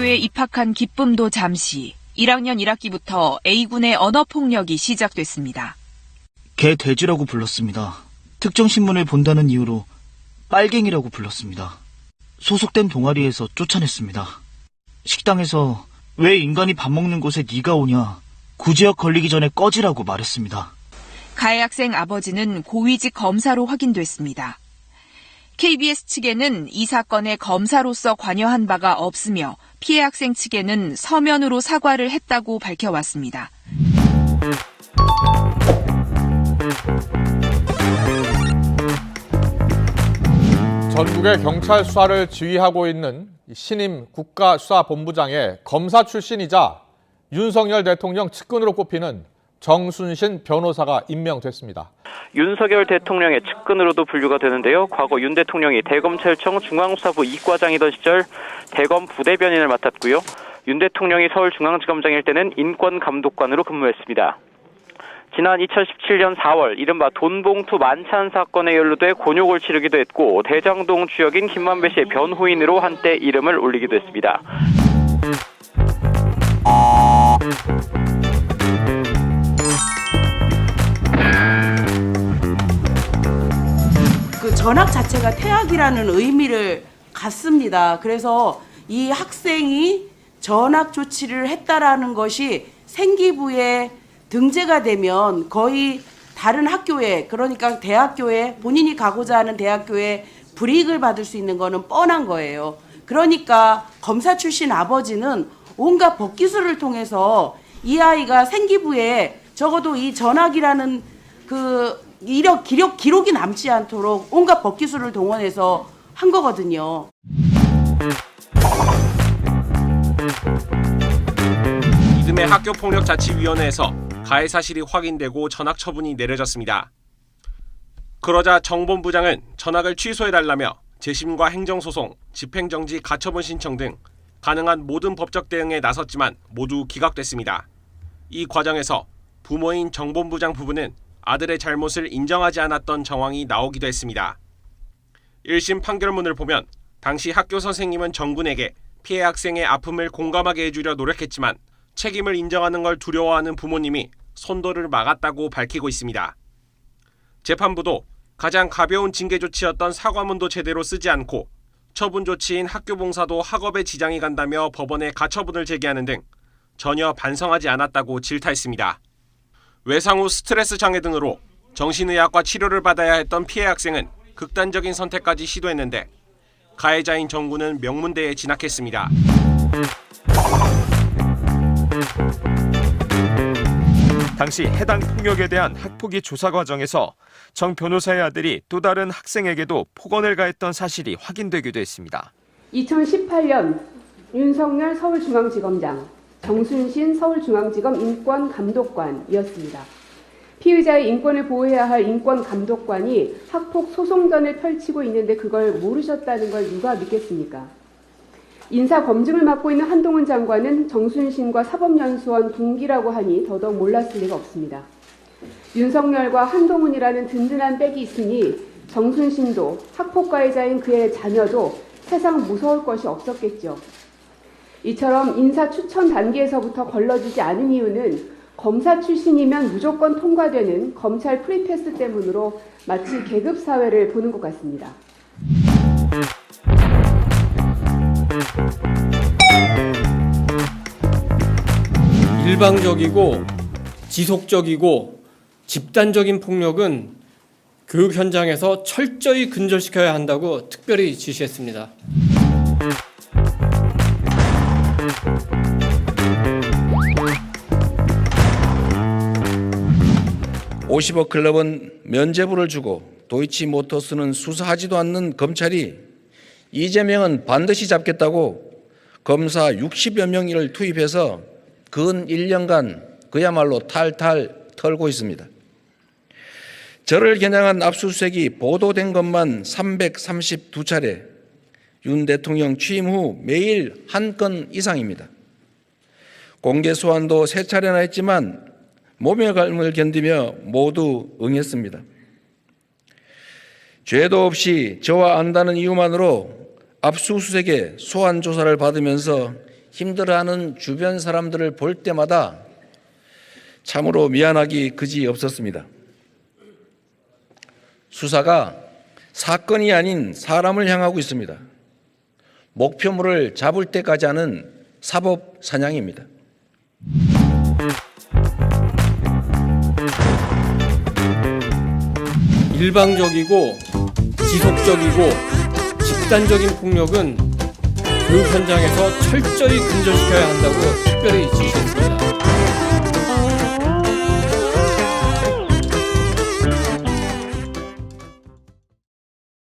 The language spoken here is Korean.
학교에 입학한 기쁨도 잠시 1학년 1학기부터 A군의 언어폭력이 시작됐습니다. 개 돼지라고 불렀습니다. 특정 신문을 본다는 이유로 빨갱이라고 불렀습니다. 소속된 동아리에서 쫓아냈습니다. 식당에서 왜 인간이 밥 먹는 곳에 네가 오냐, 구제역 걸리기 전에 꺼지라고 말했습니다. 가해 학생 아버지는 고위직 검사로 확인됐습니다. KBS 측에는 이 사건에 검사로서 관여한 바가 없으며 피해 학생 측에는 서면으로 사과를 했다고 밝혀왔습니다. 전국의 경찰 수사를 지휘하고 있는 신임 국가수사본부장의 검사 출신이자 윤석열 대통령 측근으로 꼽히는 정순신 변호사가 임명됐습니다. 윤석열 대통령의 측근으로도 분류가 되는데요. 과거 윤 대통령이 대검찰청 중앙수사부 이과장이던 시절 대검 부대변인을 맡았고요. 윤 대통령이 서울중앙지검장일 때는 인권감독관으로 근무했습니다. 지난 2017년 4월 이른바 돈봉투 만찬 사건에 연루돼 곤욕을 치르기도 했고 대장동 주역인 김만배 씨의 변호인으로 한때 이름을 올리기도 했습니다. 그 전학 자체가 퇴학이라는 의미를 갖습니다. 그래서 이 학생이 전학 조치를 했다라는 것이 생기부에 등재가 되면 거의 다른 학교에, 그러니까 대학교에, 본인이 가고자 하는 대학교에 불이익을 받을 수 있는 거는 뻔한 거예요. 그러니까 검사 출신 아버지는 온갖 법기술을 통해서 이 아이가 생기부에 적어도 이 전학이라는 그 기록이 남지 않도록 온갖 법기술을 동원해서 한 거거든요. 이듬해 학교폭력자치위원회에서 가해 사실이 확인되고 전학 처분이 내려졌습니다. 그러자 정본부장은 전학을 취소해달라며 재심과 행정소송, 집행정지 가처분 신청 등 가능한 모든 법적 대응에 나섰지만 모두 기각됐습니다. 이 과정에서 부모인 정본부장 부부는 아들의 잘못을 인정하지 않았던 정황이 나오기도 했습니다. 1심 판결문을 보면 당시 학교 선생님은 정군에게 피해 학생의 아픔을 공감하게 해주려 노력했지만 책임을 인정하는 걸 두려워하는 부모님이 손도를 막았다고 밝히고 있습니다. 재판부도 가장 가벼운 징계 조치였던 사과문도 제대로 쓰지 않고 처분 조치인 학교 봉사도 학업에 지장이 간다며 법원에 가처분을 제기하는 등 전혀 반성하지 않았다고 질타했습니다. 외상 후 스트레스 장애 등으로 정신의학과 치료를 받아야 했던 피해 학생은 극단적인 선택까지 시도했는데 가해자인 정군은 명문대에 진학했습니다. 당시 해당 폭력에 대한 학폭위 조사 과정에서 정 변호사의 아들이 또 다른 학생에게도 폭언을 가했던 사실이 확인되기도 했습니다. 2018년 윤석열 서울중앙지검장, 정순신 서울중앙지검 인권감독관이었습니다. 피의자의 인권을 보호해야 할 인권감독관이 학폭 소송전을 펼치고 있는데 그걸 모르셨다는 걸 누가 믿겠습니까? 인사검증을 맡고 있는 한동훈 장관은 정순신과 사법연수원 동기라고 하니 더더욱 몰랐을 리가 없습니다. 윤석열과 한동훈이라는 든든한 백이 있으니 정순신도 학폭 가해자인 그의 자녀도 세상 무서울 것이 없었겠죠. 이처럼 인사 추천 단계에서부터 걸러지지 않은 이유는 검사 출신이면 무조건 통과되는 검찰 프리패스 때문으로 마치 계급사회를 보는 것 같습니다. 일방적이고 지속적이고 집단적인 폭력은 교육 현장에서 철저히 근절시켜야 한다고 특별히 지시했습니다. (50억) 클럽은 면죄부를 주고 도이치모터스는 수사하지도 않는 검찰이 이재명은 반드시 잡겠다고 검사 60여 명을 투입해서 근 1년간 그야말로 탈탈 털고 있습니다. 저를 겨냥한 압수수색이 보도된 것만 332차례, 윤 대통령 취임 후 매일 한 건 이상입니다. 공개 소환도 3차례나 했지만 모멸감을 견디며 모두 응했습니다. 죄도 없이 저와 안다는 이유만으로 압수수색에 소환 조사를 받으면서 힘들어하는 주변 사람들을 볼 때마다 참으로 미안하기 그지 없었습니다. 수사가 사건이 아닌 사람을 향하고 있습니다. 목표물을 잡을 때까지 하는 사법 사냥입니다. 일방적이고 지속적이고 집단적인 폭력은 교육 현장에서 철저히 근절시켜야 한다고 특별히 지시했습니다.